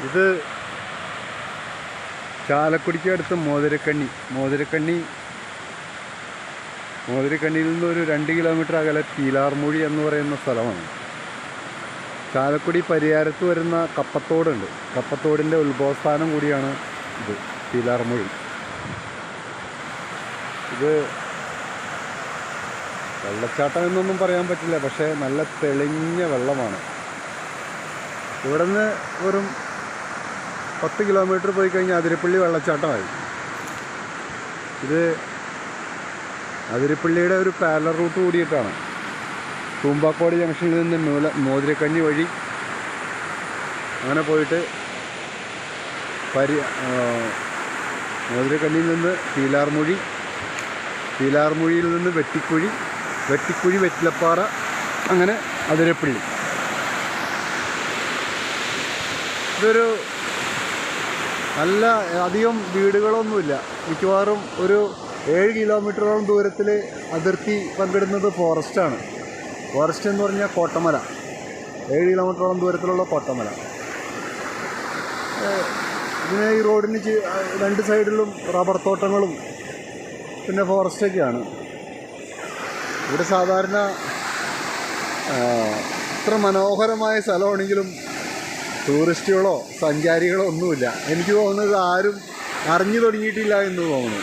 ഇത് ചാലക്കുടിക്ക് അടുത്ത് മോതിരക്കണ്ണിയിൽ നിന്ന് ഒരു 2 കിലോമീറ്റർ അകലെ പീലാർമൂഴി എന്ന് പറയുന്ന സ്ഥലമാണ്. ചാലക്കുടി പരിയാരത്ത് വരുന്ന കപ്പത്തോടുണ്ട്. കപ്പത്തോടിൻ്റെ ഉത്ഭവസ്ഥാനം കൂടിയാണ് ഇത് പീലാർമൂഴി. ഇത് വെള്ളച്ചാട്ടം എന്നൊന്നും പറയാൻ പറ്റില്ല, പക്ഷേ നല്ല തെളിഞ്ഞ വെള്ളമാണ്. ഇവിടെ നിന്ന് വെറും 10 കിലോമീറ്റർ പോയി കഴിഞ്ഞാൽ അതിരപ്പള്ളി വെള്ളച്ചാട്ടമായി. ഇത് അതിരപ്പള്ളിയുടെ ഒരു പാരലൽ റൂട്ട് കൂടിയിട്ടാണ്. തൂമ്പാക്കോട് ജംഗ്ഷനിൽ നിന്ന് മോതിരക്കണ്ണി വഴി അങ്ങനെ പോയിട്ട് മോതിരക്കണ്ണിയിൽ നിന്ന് പീലാർമൂഴിയിൽ നിന്ന് വെട്ടിക്കുഴി വെറ്റിലപ്പാറ, അങ്ങനെ അതിരപ്പള്ളി. ഇതൊരു നല്ല അധികം വീടുകളൊന്നുമില്ല. മിക്കവാറും ഒരു 7 കിലോമീറ്ററോളം ദൂരത്തിൽ അതിർത്തി പങ്കിടുന്നത് ഫോറസ്റ്റാണ്. ഫോറസ്റ്റ് എന്ന് പറഞ്ഞാൽ കോട്ടമല. 7 കിലോമീറ്ററോളം ദൂരത്തിലുള്ള കോട്ടമല. ഇതിന് ഈ റോഡിന് 2 സൈഡിലും റബ്ബർ തോട്ടങ്ങളും പിന്നെ ഫോറസ്റ്റൊക്കെയാണ്. ഇവിടെ സാധാരണ ഇത്ര മനോഹരമായ സ്ഥലമാണെങ്കിലും ടൂറിസ്റ്റുകളോ സഞ്ചാരികളോ ഒന്നുമില്ല. എനിക്ക് തോന്നുന്നത് ആരും അറിഞ്ഞു തുടങ്ങിയിട്ടില്ല എന്ന് തോന്നുന്നു.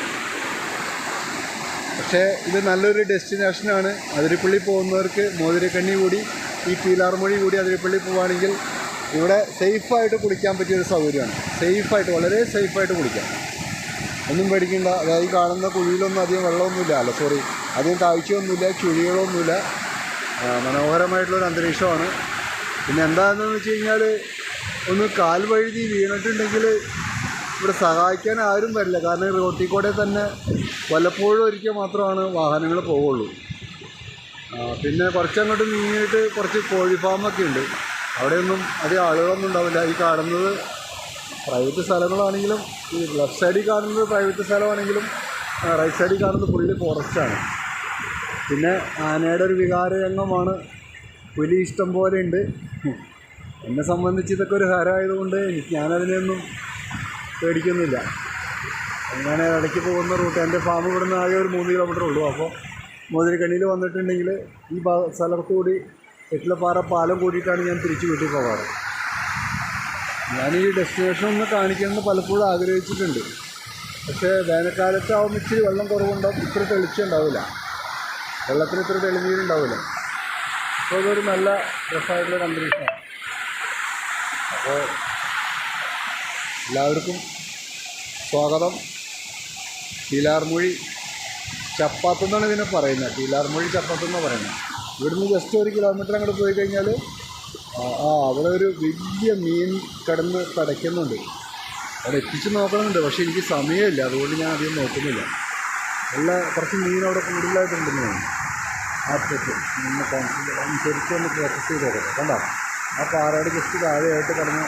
പക്ഷേ ഇത് നല്ലൊരു ഡെസ്റ്റിനേഷനാണ്. അതിരപ്പള്ളി പോകുന്നവർക്ക് മോതിരക്കണ്ണി കൂടി ഈ പീലാർമൂഴി കൂടി അതിരപ്പള്ളി പോവുകയാണെങ്കിൽ ഇവിടെ സേഫായിട്ട് കുളിക്കാൻ പറ്റിയൊരു സൗകര്യമാണ്. വളരെ സേഫായിട്ട് കുളിക്കാം. ഒന്നും പേടിക്കണ്ട. അതായത് കാണുന്ന കുഴിയിലൊന്നും അധികം വെള്ളമൊന്നുമില്ല, അധികം താഴ്ചയൊന്നുമില്ല, ചുഴികളൊന്നുമില്ല. മനോഹരമായിട്ടുള്ളൊരു അന്തരീക്ഷമാണ്. പിന്നെ എന്താണെന്ന് വെച്ച് കഴിഞ്ഞാൽ ഒന്ന് കാൽ വഴുതി വീണിട്ടുണ്ടെങ്കിൽ ഇവിടെ സഹായിക്കാൻ ആരും വരില്ല. കാരണം റോട്ടിൽ കൂടെ തന്നെ വല്ലപ്പോഴും ഒരിക്കൽ മാത്രമാണ് വാഹനങ്ങൾ പോവുള്ളൂ. പിന്നെ കുറച്ചങ്ങോട്ട് നീങ്ങിയിട്ട് കുറച്ച് കോഴി ഫാമൊക്കെ ഉണ്ട്. അവിടെയൊന്നും അധികം ആളുകളൊന്നും ഉണ്ടാവില്ല. ഈ കാണുന്നത് പ്രൈവറ്റ് സ്ഥലങ്ങളാണെങ്കിലും, ഈ ലെഫ്റ്റ് സൈഡിൽ കാണുന്നത് പ്രൈവറ്റ് സ്ഥലമാണെങ്കിലും റൈറ്റ് സൈഡിൽ കാണുന്നത് ഫുള്ളി ഫോറസ്റ്റാണ്. പിന്നെ ആനയുടെ ഒരു വികാരരംഗമാണ്. പുലി ഇഷ്ടം പോലെ ഉണ്ട്. എന്നെ സംബന്ധിച്ച് ഇതൊക്കെ ഒരു ഹരമായതുകൊണ്ട് ഞാനതിനെയൊന്നും പേടിക്കുന്നില്ല. ഞാൻ ഇടയ്ക്ക് പോകുന്ന റൂട്ട്, എൻ്റെ ഫാം ഇവിടുന്ന് ആകെ ഒരു 3 കിലോമീറ്റർ ഉള്ളൂ. അപ്പോൾ മോതിരക്കണ്ണിയിൽ വന്നിട്ടുണ്ടെങ്കിൽ ഈ സ്ഥലത്ത് കൂടി വെറ്റിലപ്പാറ പാലം കൂടിയിട്ടാണ് ഞാൻ തിരിച്ച് വീട്ടിൽ പോകാറ്. ഞാൻ ഈ ഡെസ്റ്റിനേഷൻ ഒന്ന് കാണിക്കണമെന്ന് പലപ്പോഴും ആഗ്രഹിച്ചിട്ടുണ്ട്. പക്ഷേ വേനൽക്കാലത്താവുമ്പോൾ ഇച്ചിരി വെള്ളം കുറവുണ്ടാവും, ഇത്ര തെളിച്ചുണ്ടാവില്ല, വെള്ളത്തിന് ഇത്ര തെളിനീരുണ്ടാവില്ല. അപ്പോൾ ഇതൊരു നല്ല രസമായിട്ടുള്ളൊരു അന്തരീക്ഷമാണ്. അപ്പോൾ എല്ലാവർക്കും സ്വാഗതം. പീലാർമൂഴി ചപ്പാത്തെന്നാണ് ഇതിനെ പറയുന്നത്. പീലാർമൂഴി ചപ്പാത്തെന്നാണ് പറയുന്നത്. ഇവിടുന്ന് ജസ്റ്റ് 1 കിലോമീറ്റർ അങ്ങോട്ട് പോയി കഴിഞ്ഞാൽ അവിടെ ഒരു വലിയ മീൻ കിടന്ന് പടയ്ക്കുന്നുണ്ട്. അവിടെ എത്തിച്ച് നോക്കണമെന്നുണ്ട്, പക്ഷേ എനിക്ക് സമയമില്ല, അതുകൊണ്ട് ഞാൻ അധികം നോക്കുന്നില്ല. കുറച്ച് മീൻ അവിടെ കൂടുതലായിട്ടുണ്ടെന്ന് തോന്നുന്നു. നിന്ന് ശരിക്കും ഫോക്കസ് ചെയ്ത് നോക്കട്ടെ. കണ്ടോ, ആ പാറയുടെ ജസ്റ്റ് താഴെയായിട്ട് കിടന്ന്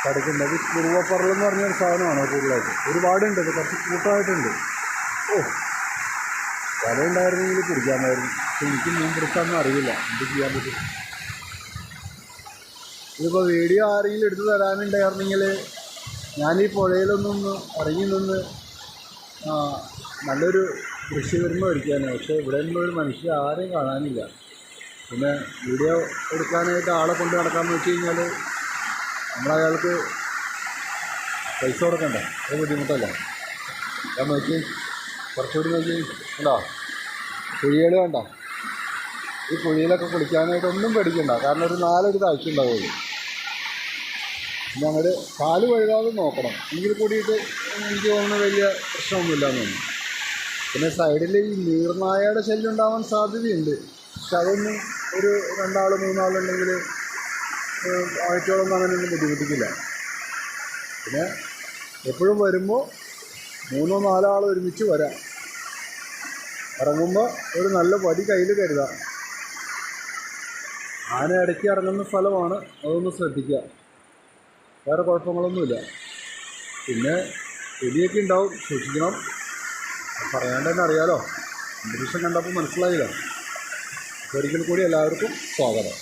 പടയ്ക്കുന്നുണ്ട്. അത് കുറുവപ്പറലെന്ന് പറഞ്ഞൊരു സാധനമാണ് കൂടുതലായിട്ട്. ഒരുപാടുണ്ട്, ഇത് കുറച്ച് കൂട്ടമായിട്ടുണ്ട്. വലയുണ്ടായിരുന്നെങ്കിൽ പിടിക്കാമായിരുന്നു. പക്ഷെ എനിക്ക് മീൻ പിടിക്കാനൊന്നും അറിയില്ല, എന്ത് ചെയ്യാൻ പറ്റും. ഇതിപ്പോൾ വീഡിയോ ആരെങ്കിലും എടുത്ത് തരാനുണ്ടായിരുന്നെങ്കിൽ ഞാൻ ഈ പുഴയിലൊന്നൊന്ന് ഇറങ്ങി നിന്ന് നല്ലൊരു ദൃശ്യവിരുമ ഒരുക്കാനാണ്. പക്ഷേ ഇവിടെ ഒന്നും ഒരു മനുഷ്യർ ആരെയും കാണാനില്ല. പിന്നെ വീഡിയോ എടുക്കാനായിട്ട് ആളെ കൊണ്ട് നടക്കാമെന്ന് വെച്ച് കഴിഞ്ഞാൽ നമ്മളയാൾക്ക് പൈസ കൊടുക്കണ്ടേ, അത് ബുദ്ധിമുട്ടല്ലേ. ഞാൻ നോക്കി കുറച്ചുകൂടി നോക്കി ഉണ്ടോ, കുഴികൾ കണ്ടോ. ഈ കുഴിയിലൊക്കെ കുളിക്കാനായിട്ട് ഒന്നും പേടിക്കണ്ട, കാരണം ഒരു 4 അടി താഴ്ച ഉണ്ടാവുള്ളൂ. പിന്നെ അങ്ങോട്ട് കാല് വഴുതാതെ നോക്കണം. എങ്കിൽ കൂടിയിട്ട് എനിക്ക് തോന്നുന്നു വലിയ പ്രശ്നമൊന്നുമില്ല എന്ന് തോന്നുന്നു. പിന്നെ സൈഡിൽ ഈ നീർനായയുടെ ശല്യം ഉണ്ടാവാൻ സാധ്യതയുണ്ട്. പക്ഷെ അതൊന്നും ഒരു 2 ആൾ 3 ആളുണ്ടെങ്കിൽ ആഴ്ചയോളൊന്നും അങ്ങനെയൊന്നും ബുദ്ധിമുട്ടിക്കില്ല. പിന്നെ എപ്പോഴും വരുമ്പോൾ 3 or 4 ആൾ ഒരുമിച്ച് വരാം. ഇറങ്ങുമ്പോൾ ഒരു നല്ല വടി കയ്യിൽ കരുതാം. ആന ഇടയ്ക്ക് ഇറങ്ങുന്ന സ്ഥലമാണ്, അതൊന്ന് ശ്രദ്ധിക്കുക. വേറെ കുഴപ്പങ്ങളൊന്നുമില്ല. പിന്നെ പുലിയൊക്കെ ഉണ്ടാവും, സൂക്ഷിക്കണം. പറയാണ്ട് തന്നെ അറിയാലോ, അന്തരീക്ഷം കണ്ടപ്പോൾ മനസ്സിലായില്ല. ഒരിക്കൽ കൂടി എല്ലാവർക്കും സ്വാഗതം.